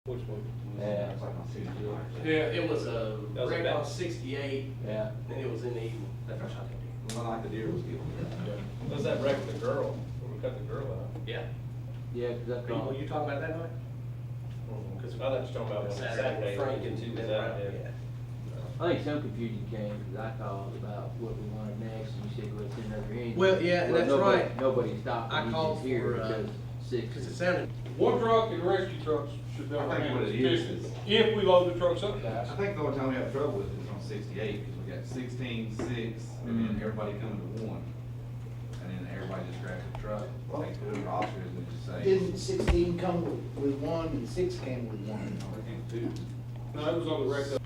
Which one? Yeah. It's like on 68. Yeah, it was a That was wreck bad. on 68, Yeah. and it was in the evening. That's what I shot that The one like the deer was killed. Was that wreck the girl, when we cut the girl out? Yeah. Yeah, 'cause that Were you talking about that night? Because I thought you were talking about Saturday, Frank and and she was then out there. yeah. I think some confusion came because I called about what we wanted next, and you said go ahead and send another engine. Well, yeah, and that's nobody, right. Nobody stopped. I the called engines here for, because Because it six. sounded, One truck and rescue trucks should be able to I think handle what it it is if we load the trucks up, guys. I think the only time we have trouble with it is on 68, because we got 16, 6, and then everybody coming to one. And then everybody just grabs the truck, takes it to the officers and just say. Didn't 16 come with one and 6 came with one? No, it was on the record.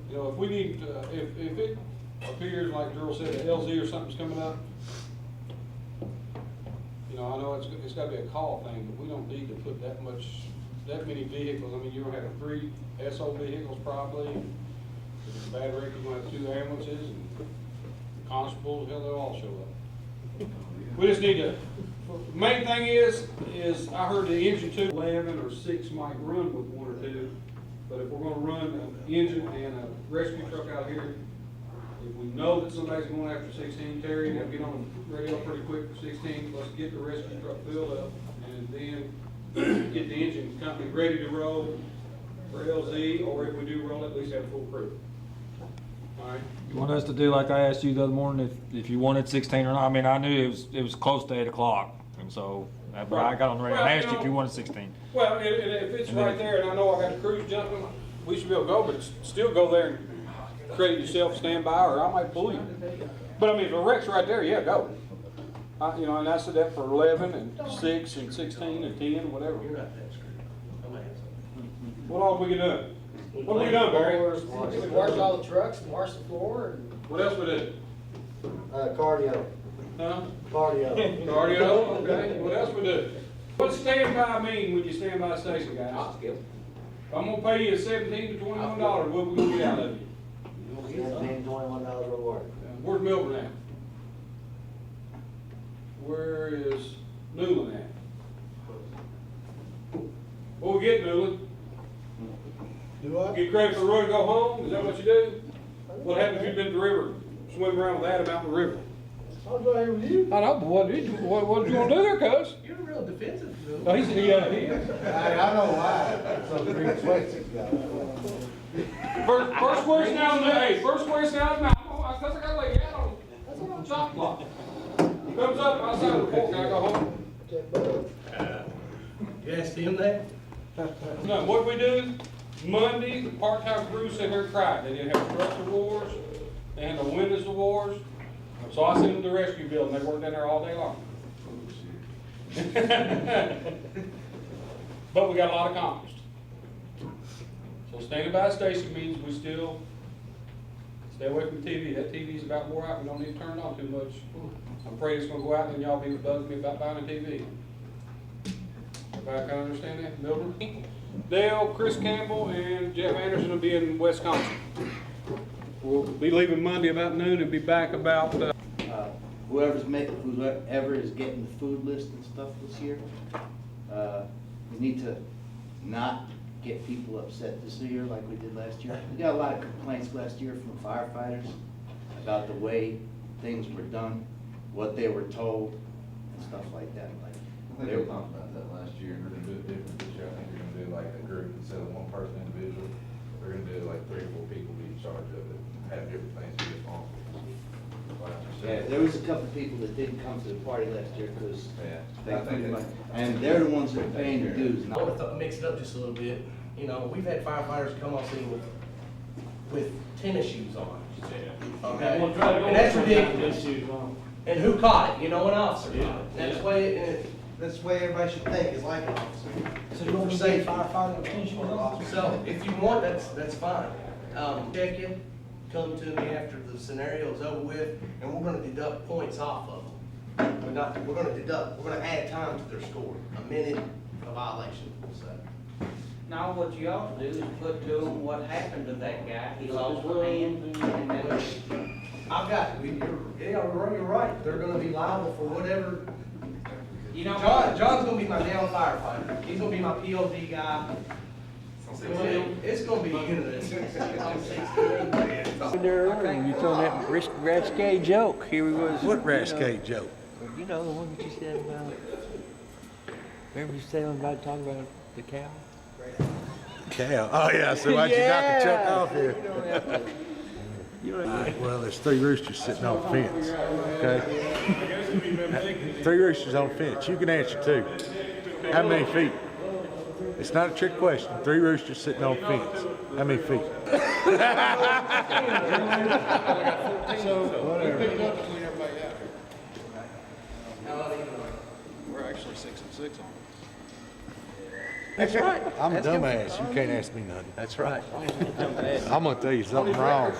You know, if we need, if it appears like Gerald said, the LZ or something's coming up, you know, I know it's gotta be a call thing, but we don't need to put that many vehicles. I mean, you're gonna have 3 SO vehicles probably. If it's a bad wreck, you're gonna have 2 ambulances and constables, hell, they'll all show up. We just need to, main thing is I heard the engine 2, 11 or 6 might run with 1 or 2. But if we're gonna run an engine and a rescue truck out here, if we know that somebody's going after 16, Terry, they'll get on the radio pretty quick for 16, let's get the rescue truck filled up, and then get the engine company ready to roll for LZ, or if we do roll, at least have full crew. All right? You want us to do like I asked you the other morning, if you wanted 16 or not? I mean, I knew it was close to 8 o'clock, and so, but I got on the radio and asked you if you wanted 16. Well, and if it's right there, and I know I got the crews jumping, we should be able to go, but still go there and credit yourself, stand by, or I might pull you. But I mean, if the wreck's right there, yeah, go. You know, and I said that for 11 and 6 and 16 and 10, whatever. you're not that screwed. Somebody has something. What all we can do? What have we done, Barry? We washed all the trucks and washed the floor and, What else we do? cardio, Huh? cardio. Cardio, okay. What else we do? What's stand by mean when you stand by a station, guys? If I'm gonna pay you $17 to $21, what we gonna get out of you? $21 reward. Where's Milburn at? Where is Newland at? What we get, Newland? Do I? Get credit for the road and go home? Is that what you do? What happens if you've been to the river, swim around with Adam out in the river? I'll go here with you. I know, but what did you want to do there, cuz? You're real defensive, Phil. Oh, he is. I know why. Some green sweats you got. First question out of the, hey, first question out of the mouth. Cause I got a lady out on the shop block. Comes up outside the porch, and I go home. You asked him that? No, what we do, Monday, the part-time crew sit here and cry. They didn't have structure wars, they had no windows wars. So I sent them to the rescue building, they worked down there all day long. But we got a lot accomplished. So standing by a station means we still stay away from TV. That TV's about wore out, we don't need to turn it on too much. I'm afraid it's gonna go out and y'all be bugging me about buying a TV. Everybody kinda understand that? Milton? Dale, Chris Campbell, and Jeff Anderson will be in Wisconsin. We'll be leaving Monday about noon and be back about, Whoever is getting the food list and stuff this year, we need to not get people upset this year like we did last year. We got a lot of complaints last year from firefighters about the way things were done, what they were told, and stuff like that. I think they talked about that last year, and they're gonna do it different this year. I think they're gonna do like a group instead of one person individual. They're gonna do like 3 or 4 people be in charge of it, have different things to be responsible. Yeah, there was a couple of people that didn't come to the party last year because Yeah. and they're the ones that are paying the dues. I would mix it up just a little bit. You know, we've had firefighters come on scene with tennis shoes on. Okay? And that's ridiculous. And who caught it? You know, an officer caught it. That's the way That's the way everybody should think, is like an officer. So you want to say firefighter attention? So if you want, that's fine. Check in, come to me after the scenario is over with, and we're gonna deduct points off of them. We're gonna add time to their score, a minute, a violation, we'll say. Now, what you ought to do is put to them what happened to that guy. He lost a hand, and then I've got, you're right, they're gonna be liable for whatever. you know. John's gonna be my down firefighter, he's gonna be my POD guy. It's gonna be interesting. You told that risque joke, here we was. What rascal joke? You know, the one that you said about, remember you said about talking about the cow? Cow. Oh, yeah, so why'd you knock a chuck off here? Well, there's 3 roosters sitting on the fence, okay? 3 roosters on the fence. You can answer 2. How many feet? It's not a trick question. 3 roosters sitting on the fence. How many feet? We're actually 6 and 6 on it. That's right. I'm a dumbass. You can't ask me nothing. That's right. I'm gonna tell you something wrong.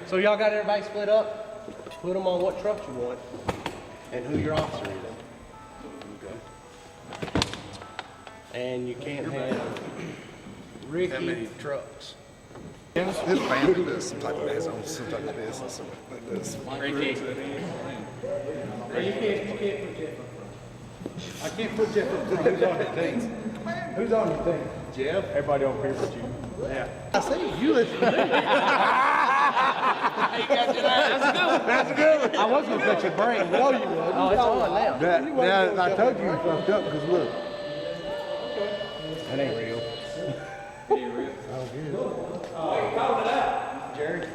So y'all got everybody split up? Put them on what trucks you want and who your officer is. And you can't have Ricky. How many trucks? His family does some type of business, owns some type of business like this. Ricky. You can't put Jeff up front. I can't put Jeff up front. Who's on your team? Who's on your team? Jeff. Everybody over here but you. Yeah. I see you listen to me. That's good. I was gonna cut your brain. No, you wasn't. Oh, it's on now. Now, I told you fucked up because look. That ain't real.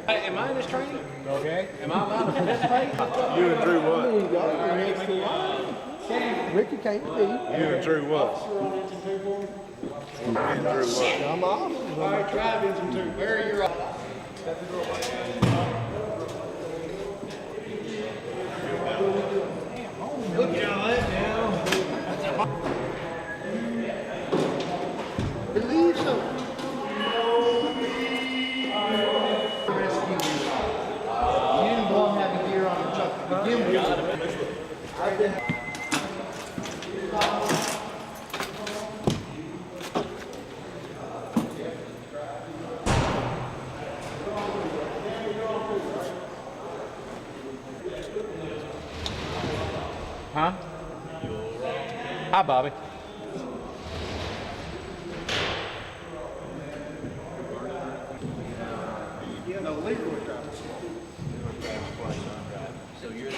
Hey, am I in this training? Okay. Am I allowed to participate? You and Drew what? Ricky can't be. You and Drew what? I'm off. All right, drive engine 2, Barry, you're off. Look at all that now. Believe so. You didn't blow him having gear on the truck to begin with. Huh? Hi, Bobby. So you're the $1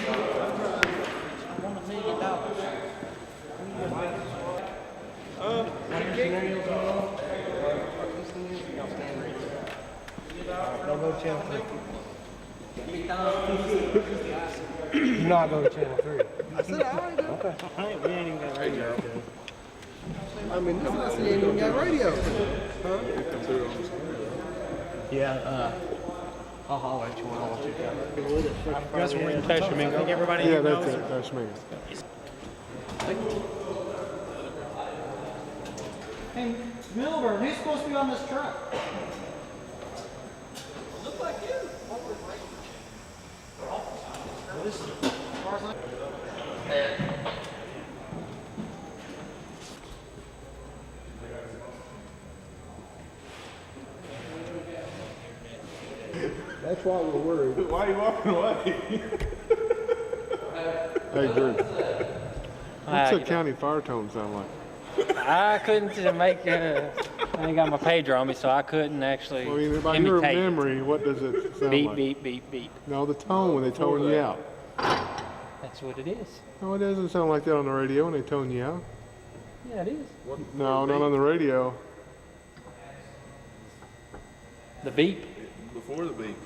million. Don't go to channel 3. Do not go to channel 3. I said, all right, okay. We ain't even got radio. I mean, this ain't even got radio. Huh? Yeah, I'll holler at you when I want you to come. That's where we're Jessamine. I think everybody Yeah, knows. that's it, that's me. Hey, Milburn, who's supposed to be on this truck? That's why we're worried. Why are you walking away? Hey, Drew. What's the county fire tone sound like? I couldn't make, I ain't got my pager on me, so I couldn't actually Well, I mean, by your imitate. memory, what does it sound Beep, like? beep, beep, beep. No, the tone when they tone you out. That's what it is. No, it doesn't sound like that on the radio when they tone you out. Yeah, it is. No, not on the radio. The beep. Before the beat.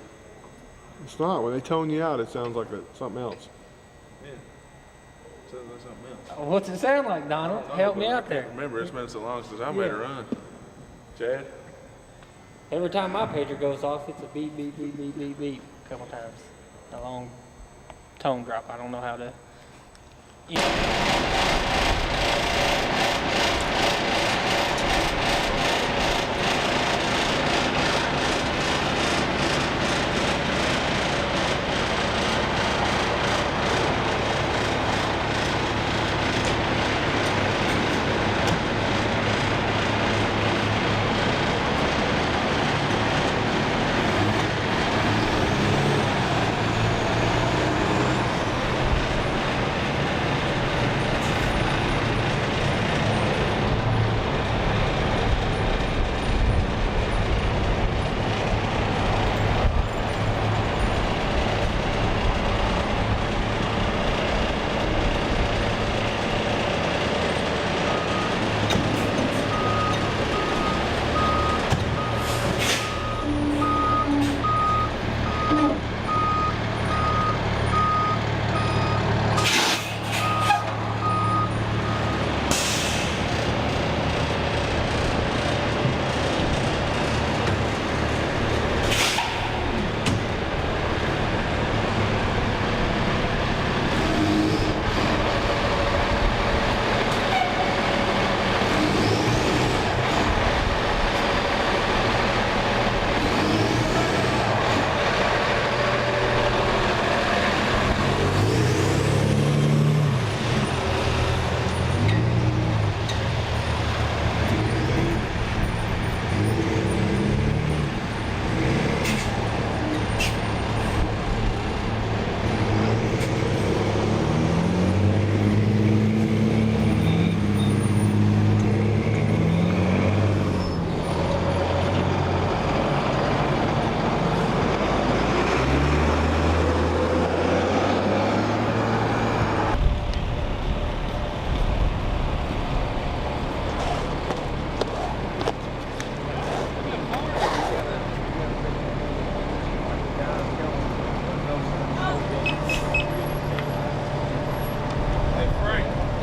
It's not. When they tone you out, it sounds like something else. Yeah. Sounds like something else. What's it sound like, Donald? Help me out there. Remember, it's been so long since I made a run. Chad? Every time my pager goes off, it's a beep, beep, beep, beep, beep, beep, a couple times. A long tone drop. I don't know how to.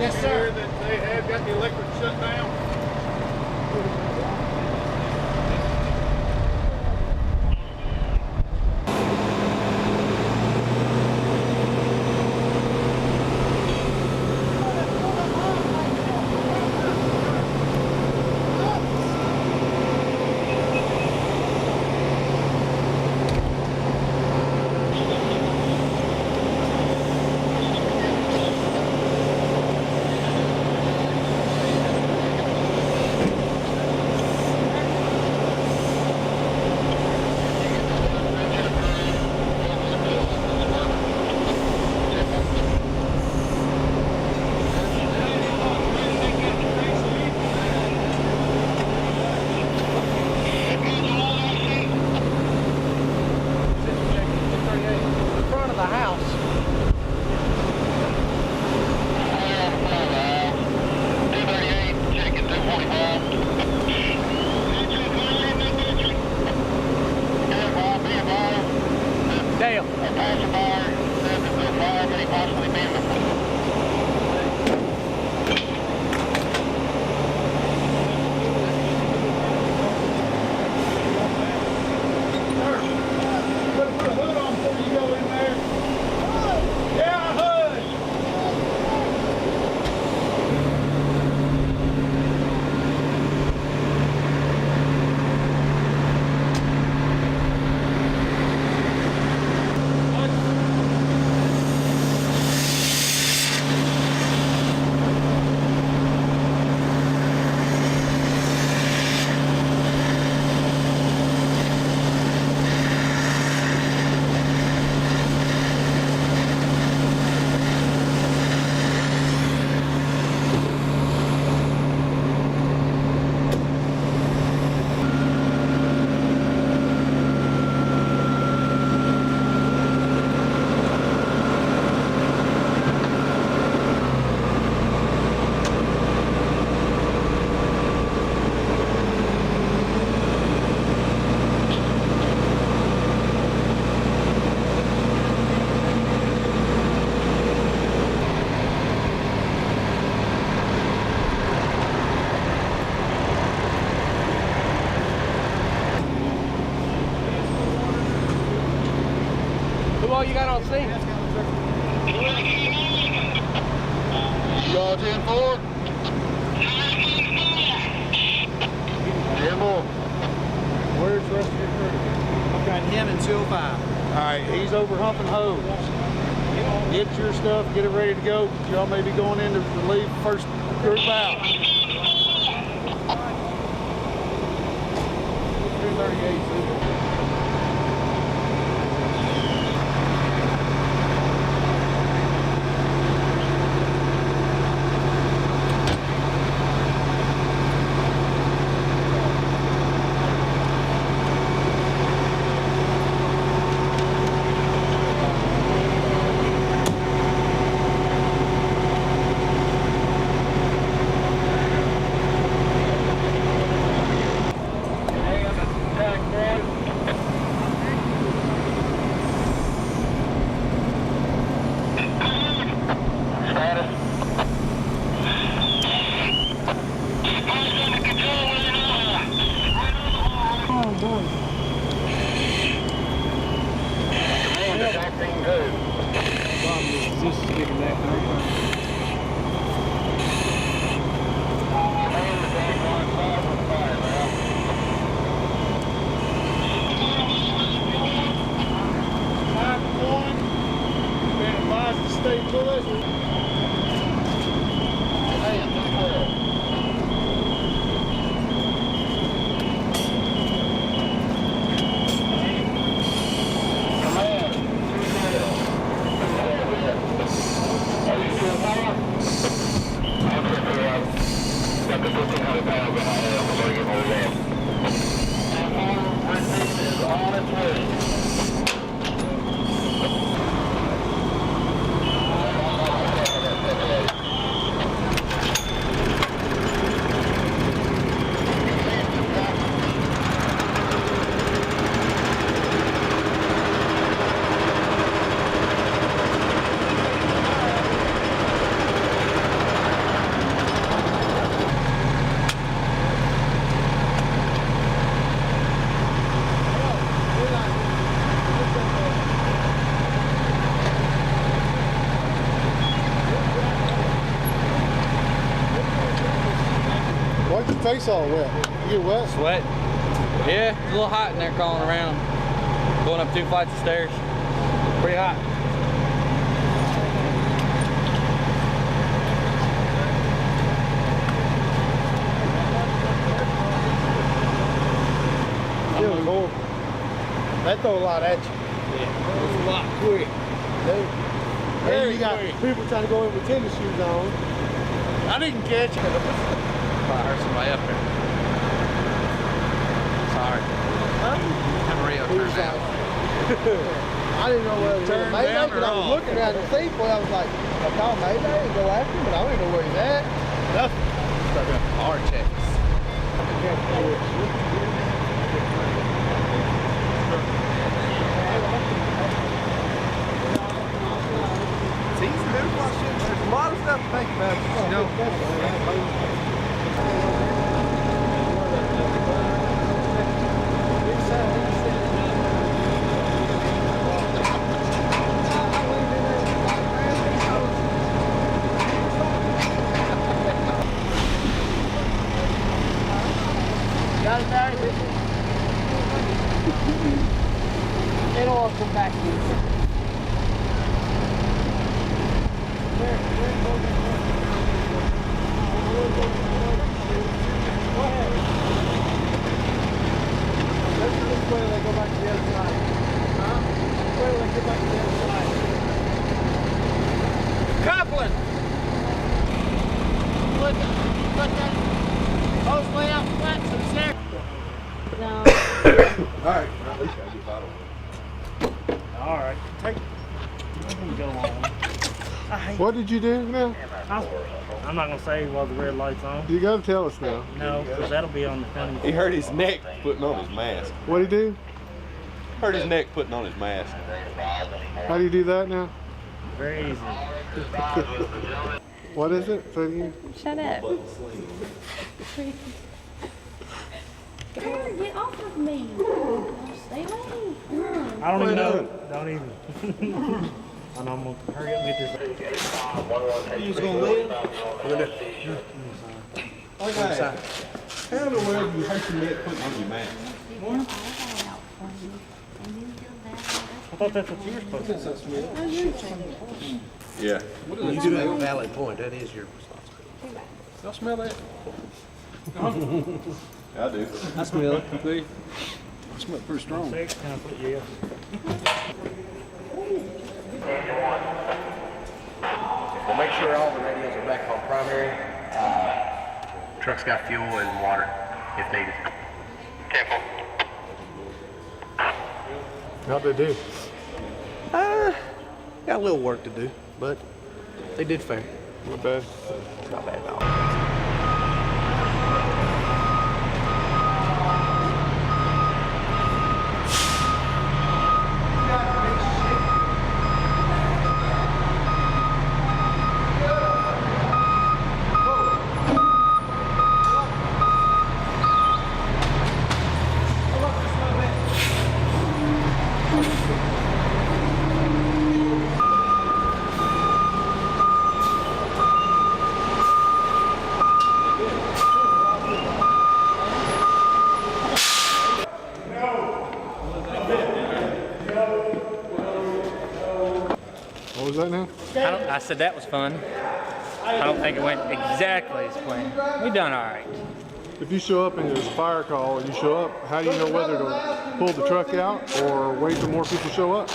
Yes, sir. That they have got the electric shut down? Front of the house. Dale. Put a hood on before you go in there. Yeah, a hood. Who all you got on scene? You all 10-4? 10-4. Where's the rest of your crew? I've got him and 205. Alright, he's over humping hose. Get your stuff, get it ready to go. Y'all may be going in to relieve first group out. 338. face all wet. You get wet? Sweat. Yeah, it's a little hot in there crawling around. Going up 2 flights of stairs. Pretty hot. Still cold. That throw a lot at you. Yeah, it's a lot quick. And you got people trying to go in with tennis shoes on. I didn't catch it. I heard somebody up there. Sorry. Huh? Have a radio turned down. I didn't know where it was. Mayday, because I was looking around the seat, I was like, I call Mayday and go after him, but I don't know where he's at. Nothing. Hard checks. It's easy to do. There's a lot of stuff to think about. You know. Got it, Barry? It'll all come back to you. This way they go back to the other side. Huh? This way they get back to the other side. Coupling! Put that hose way out flat so it's there. All right. At least I get bottle. All right, take. Go on. What did you do now? I'm not gonna say while the red light's on. You gotta tell us now. No, because that'll be on the funny. He hurt his neck putting on his mask. What'd he do? Hurt his neck putting on his mask. How do you do that now? Very easy. What is it? Say it again. Shut up. Get off of me. Stay away. I don't even know. Don't even. I'm gonna hurry up and get this. You just gonna live? Okay. How in the world do you hurt your neck putting on your mask? I thought that's what you were supposed to do. Yeah. You do have a valid point. That is your responsibility. Y'all smell that? I do. I smell it. See? I smell it pretty strong. Yeah. We'll make sure all the radios are back on primary. Truck's got fuel and water if needed. Careful. How'd they do? Got a little work to do, but they did fair. Not bad. Not bad at all. What was that now? I said that was fun. I don't think it went exactly as planned. We done all right. If you show up and there's a fire call and you show up, how do you know whether to pull the truck out or wait till more people show up?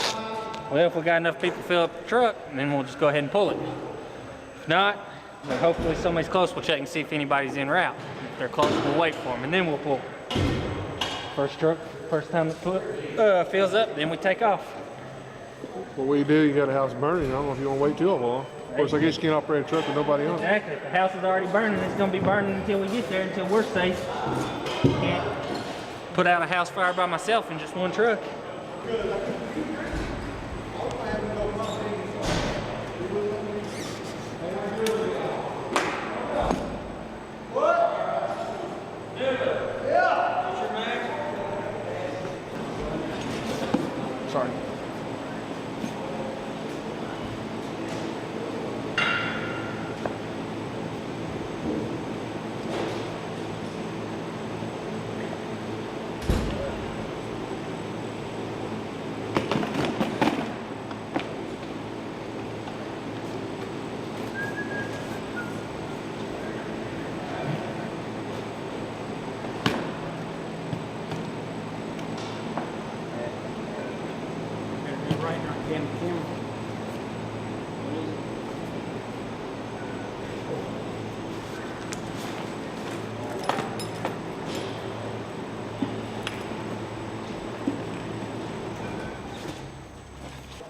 Well, if we got enough people to fill up the truck, then we'll just go ahead and pull it. If not, then hopefully somebody's close. We'll check and see if anybody's en route. If they're close, we'll wait for them, and then we'll pull. First truck, first time the fills up, then we take off. What we do, you got a house burning. I don't know if you want to wait too long. Of course, I guess you can't operate a truck with nobody on it. Exactly. If the house is already burning, it's going to be burning until we get there, until we're safe. Can't put out a house fire by myself in just one truck. Sorry.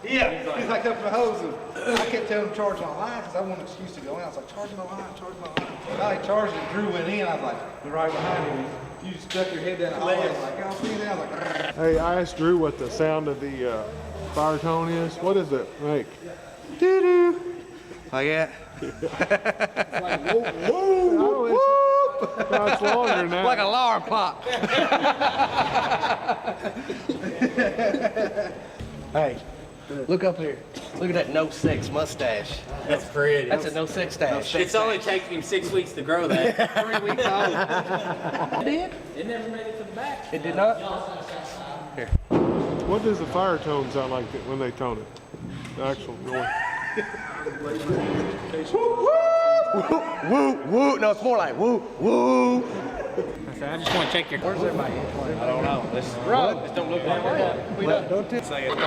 Yeah, he's like up the hose. And I kept telling him to charge my line because I wanted an excuse to go in. I was like, charge my line, charge my line. Now he charged it, Drew went in. I was like, you're right behind him. You just stuck your head down the hallway. I was like, I'll see you now. I was like, Hey, I asked Drew what the sound of the fire tone is. What does it make? Doo-doo. like that. It's like, whoop, whoop, whoop. No, it's longer than that. Like an alarm clock. Hey, look up here. Look at that no sex mustache. That's pretty. That's a no sex stash. It's only taken him 6 weeks to grow that. 3 weeks old. It did? It never made it to the back. It did not? Here. What does the fire tone sound like when they tone it? The actual noise. Woo, woo. No, it's more like woo, woo. I just want to check your. Where's everybody? I don't know. Let's don't look like that. Don't say it.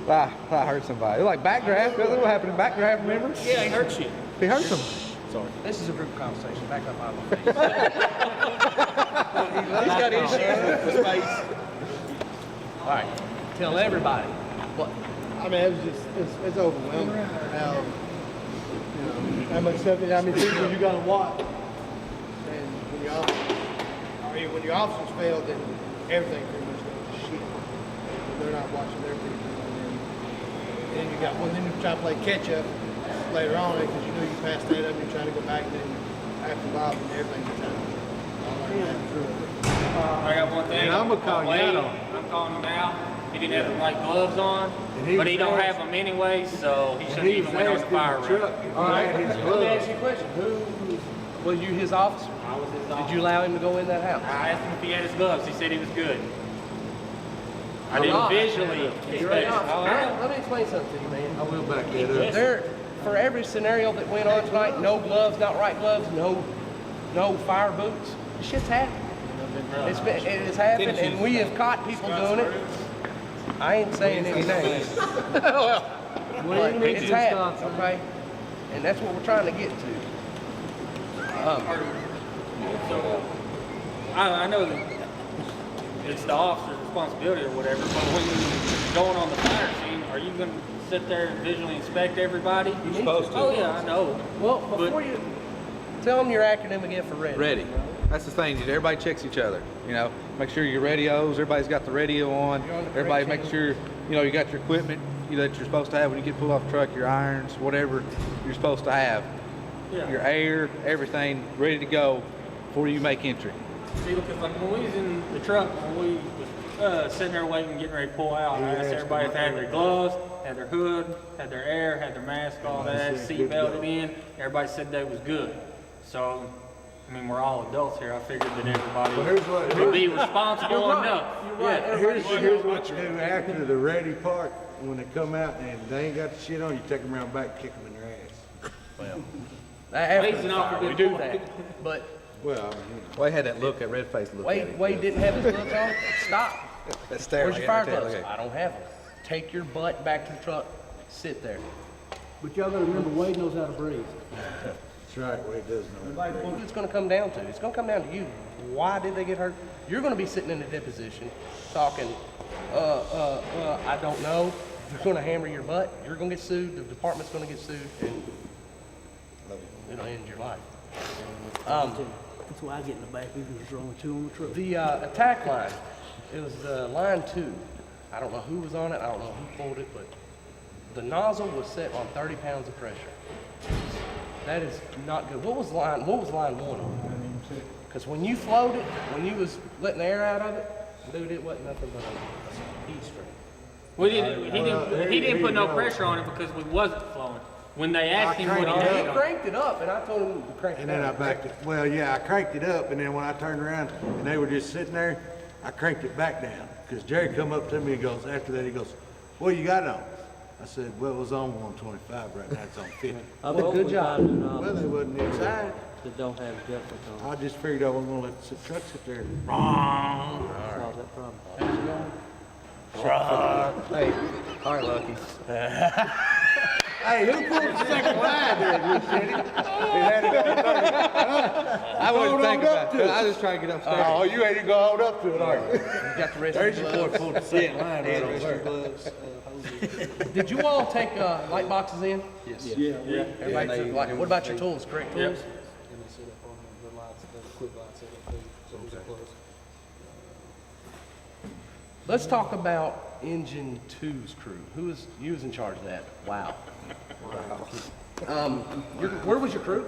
I hurt somebody. It's like backdraft. That's what happened in backdraft, remember? Yeah, he hurt you. He hurt somebody. Sorry. This is a group conversation. Back up out of my face. He's got issues with space. All right. Tell everybody. What? I mean, it was just, it's overwhelming. How, you know, how much stuff, how many people you got to watch. And when your officers fail, then everything pretty much goes to shit. They're not watching their people. And then you got one, then you try to play catch up later on because you know you passed that up and you're trying to go back and then after a while, then everything gets out. I got one thing. And I'm gonna call you out on it. I'm calling him out. He didn't have the right gloves on, but he don't have them anyway, so he shouldn't even went on the fire road. All right, let me ask you a question. Who was you his officer? I was his officer. Did you allow him to go in that house? I asked him if he had his gloves. He said he was good. I didn't visually inspect him. Let me explain something to you, man. I will back that up. There, for every scenario that went on tonight, no gloves, not right gloves, no fire boots. This shit's happened. It's happened, and we have caught people doing it. I ain't saying any names. Well, it's happened, okay? And that's what we're trying to get to. So, I know that it's the officer's responsibility or whatever, but when you're going on the fire scene, are you going to sit there and visually inspect everybody? You're supposed to. Oh yeah, I know. Well, before you tell them your acronym again for ready. Ready. That's the thing. Everybody checks each other. You know, make sure your radios. Everybody's got the radio on. Everybody make sure you got your equipment that you're supposed to have when you get pulled off the truck. Your irons, whatever you're supposed to have. Yeah. Your air, everything ready to go before you make entry. See, because like when we was in the truck, when we was sitting there waiting, getting ready to pull out, I asked everybody if they had their gloves, had their hood, had their air, had their mask, all that, seat belted in. Everybody said that was good. So, I mean, we're all adults here. I figured that everybody would be responsible enough. Yeah. Here's what you do after the ready part. When they come out and they ain't got the shit on, you take them around back and kick them in their ass. Well, after the fire, we do that. But Wade had that look, that red face look. Wade didn't have his gloves on. Stop. That's Where's your fire gloves? I don't have them. Take your butt back to the truck. Sit there. But y'all gotta remember, Wade knows how to breathe. That's right, Wade does know. Who it's going to come down to? It's going to come down to you. Why did they get hurt? You're going to be sitting in a deposition talking, I don't know. They're going to hammer your butt. You're going to get sued. The department's going to get sued, and it'll end your life. That's why I get in the back. We can just roll two on the truck. The attack line, it was line 2. I don't know who was on it. I don't know who pulled it, but the nozzle was set on 30 pounds of pressure. That is not good. What was line 1? Because when you flowed it, when you was letting the air out of it, dude, it wasn't nothing but a heat stream. He didn't put no pressure on it because we wasn't flowing. When they asked him what he had on, cranked it up, and I told him to crank it down. And then I backed it. Well, yeah, I cranked it up, and then when I turned around and they were just sitting there, I cranked it back down. Because Jerry come up to me and goes, after that, he goes, "What you got on?" I said, "Well, it was on 125 right now. It's on 50. Well, good job. Well, they wasn't inside. That don't have adjustment on. I just figured I wasn't going to let the truck sit there. Solve that problem. Hey, all right, Lucky. Hey, who pulled the second line there, Bruce City? I wasn't thinking about that. I was just trying to get upstairs. Oh, you ain't even gonna hold up to it, are you? You got the rest There's of your the boy gloves. pulled the second line right over there. Did you all take light boxes in? Yes. Yeah. Everybody took light. What about your tools? Correct tools? And they set up on the lights, the quick light set up too, so it's close. Let's talk about Engine 2's crew. You was in charge of that? Wow. Where was your crew?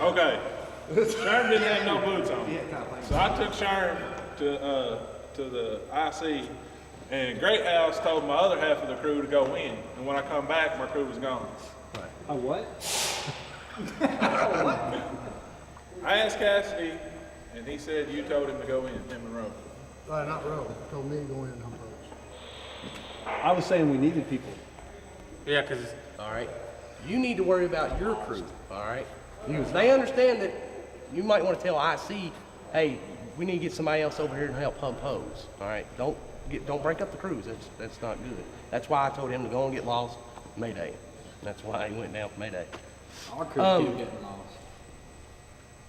Okay. Sherm didn't have no boots on. So I took Sherm to the IC, and Great House told my other half of the crew to go in. And when I come back, my crew was gone. A what? I asked Cassidy, and he said you told him to go in, him and Roe. Not Roe. Told me to go in. I was saying we needed people. Yeah, because All right. You need to worry about your crew. All right. They understand that you might want to tell IC, hey, we need to get somebody else over here to help pump hose. All right. Don't break up the crews. That's not good. That's why I told him to go and get lost Mayday. That's why he went down for Mayday. Our crew keep getting lost.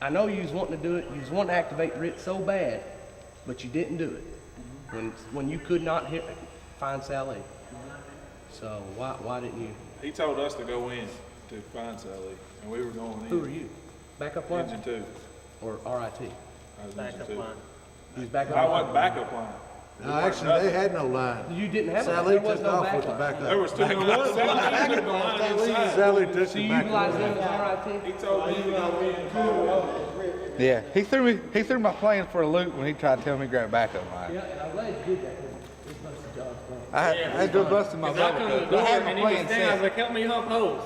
I know you was wanting to do it. You was wanting to activate RIT so bad, but you didn't do it when you could not find Sally. So why didn't you? He told us to go in to find Sally, and we were going in. Who are you? Backup line Engine 2. or RIT? I was Engine 2. You was backup I line. wasn't backup line. No, actually, they had no line. You didn't have Sally there was took no off with the backup. backup. There was two. Sally took the line inside. Sally took So the you backup. utilized them as RIT? He told me to go in. Yeah, he threw my plans for a loop when he tried to tell me to grab backup line. Yeah, and I'm glad you did that. 'Cause it busted John's plan. I had to bust my I bubble. come to the I door had my and he was plan down. I was set. like, "Help me hump hose,"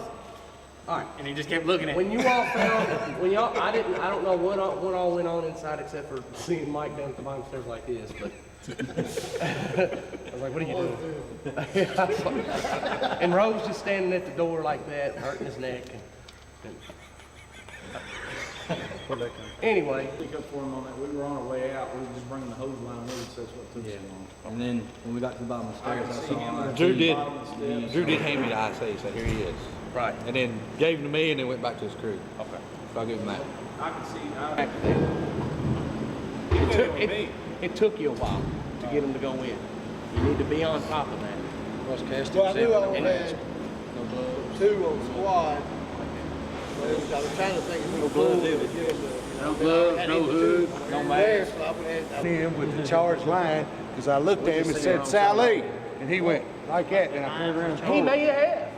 All right. and he just kept looking at When me. you all found, I don't know what all went on inside except for seeing Mike down at the bottom stairs like this, but I was like, what are you doing? And Rose just standing at the door like that, hurting his neck. Anyway, Pick up for him on that. We were on our way out. We were just bringing the hose line with us. That's what took so long. And then when we got to the bottom of the stairs, I saw Drew did hand me the IC, so here he is. right. And then gave him to me and then went back to his crew. Okay. So I'll give him that. I can see, It took you a while to get them to go in. You need to be on top of that. Well, I knew I only had two on squad. I was trying to think if we could pull. No gloves, no hood, no mask. Him with the charged line, because I looked at him and said, Sally, and he went like that, and I turned around and He told him. may have,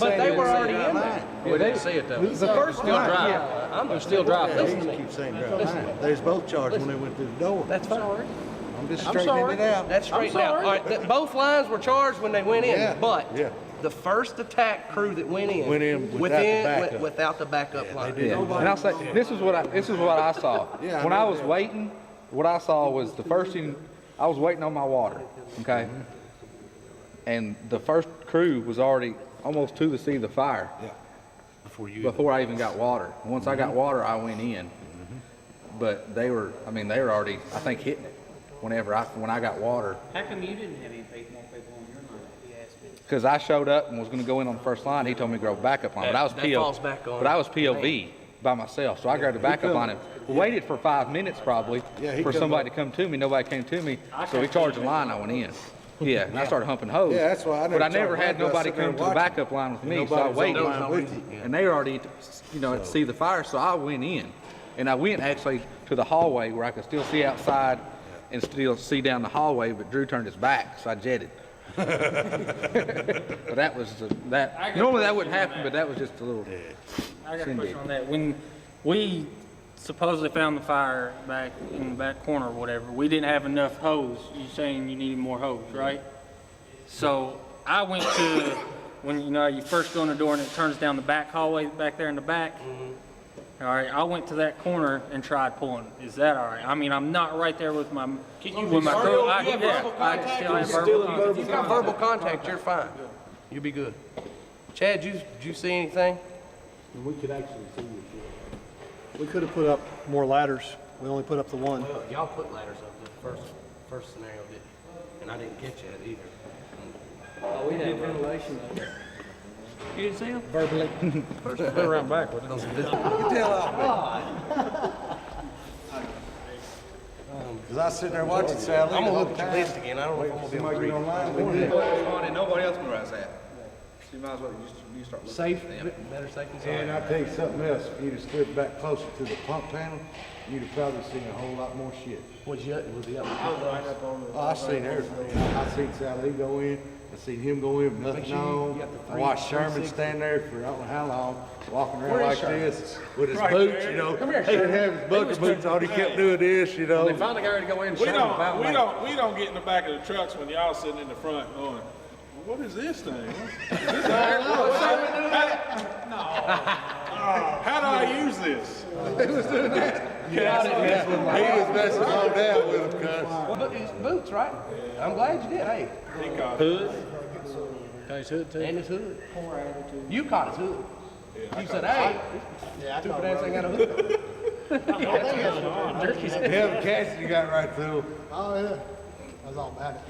but they were already in there. We didn't see it though. The first Still line, dry. yeah, I'm Still dry. Listen to me. Keep saying dry line. They was both charged when they went through the door. That's fine. I'm just straightening it out. That's straightened out. All right, both lines were charged when they went in, Yeah, but yeah. the first attack crew that went in without the backup line. Yeah. And I'll say this is what I saw. Yeah, I When know I was that. waiting, what I saw was the first thing I was waiting on my water. Okay. And the first crew was already almost to the sea of the fire. Yeah. Before I even got water. Once I got water, I went in. But they were already, I think, hitting it when I got water. How come you didn't have any more people on your line? He asked me. Because I showed up and was going to go in on the first line. He told me to grab a backup line. But I was That falls back on POV by myself. So I grabbed a backup line and waited for 5 minutes probably Yeah, for somebody to come to me. Nobody came to me. So he charged the line. I went in. Yeah, and I started humping hose. Yeah, that's why I never But I never charged had mine, 'cause I nobody sit there come to the watching. backup line with me. So I Nobody's on waited. the line with you. And they were already, at see the fire. So I went in. And I went actually to the hallway where I could still see outside and still see down the hallway, but Drew turned his back, so I jetted. But that was that. Normally that wouldn't happen, but that was just a little. I got a question on that. When we supposedly found the fire back in the back corner or whatever, we didn't have enough hose. You saying you needed more hose, right? So I went to when you first go in the door and it turns down the back hallway back there in the back. All right, I went to that corner and tried pulling. Is that all right? I mean, I'm not right there with my crew. I still have verbal contact. If you've got verbal contact, you're fine. You'll be good. Chad, did you see anything? We could actually see you. We could have put up more ladders. We only put up the one. Well, y'all put ladders up. The first scenario didn't, and I didn't catch that either. Oh, we did ventilation. You didn't see him? Verbally. Put it around backwards. Cause I sit there watching Sally. I'm gonna look at your list again, I don't know if I'm gonna be able to read it. Nobody else knows that. So you might as well, you start looking. Safe, better safety. And I'll tell you something else, if you'd have stood back closer to the pump panel, you'd have probably seen a whole lot more shit. Was he up? Oh, I seen everything. I seen Sally go in, I seen him go in with nothing sure you on. got the I watched three- Sherman 360. stand there for I don't know how long, walking Where around is like Sherman? this with his Right boots, there. you know. Come here, He didn't Sherman. have his bucket boots on, he kept doing this, you know. They finally got ready to go in. We don't get in the back of the trucks when y'all sitting in the front going, well, what is this thing? Is this how do I use this? He was messing all down with him, cuz. Well, it's boots, right? I'm glad you did, hey. He caught Hood. Got his hood too. And his hood. You caught his hood. You said, hey, stupid ass ain't got a hood. Hell, Cassidy got right through. Oh, yeah. That's all about it.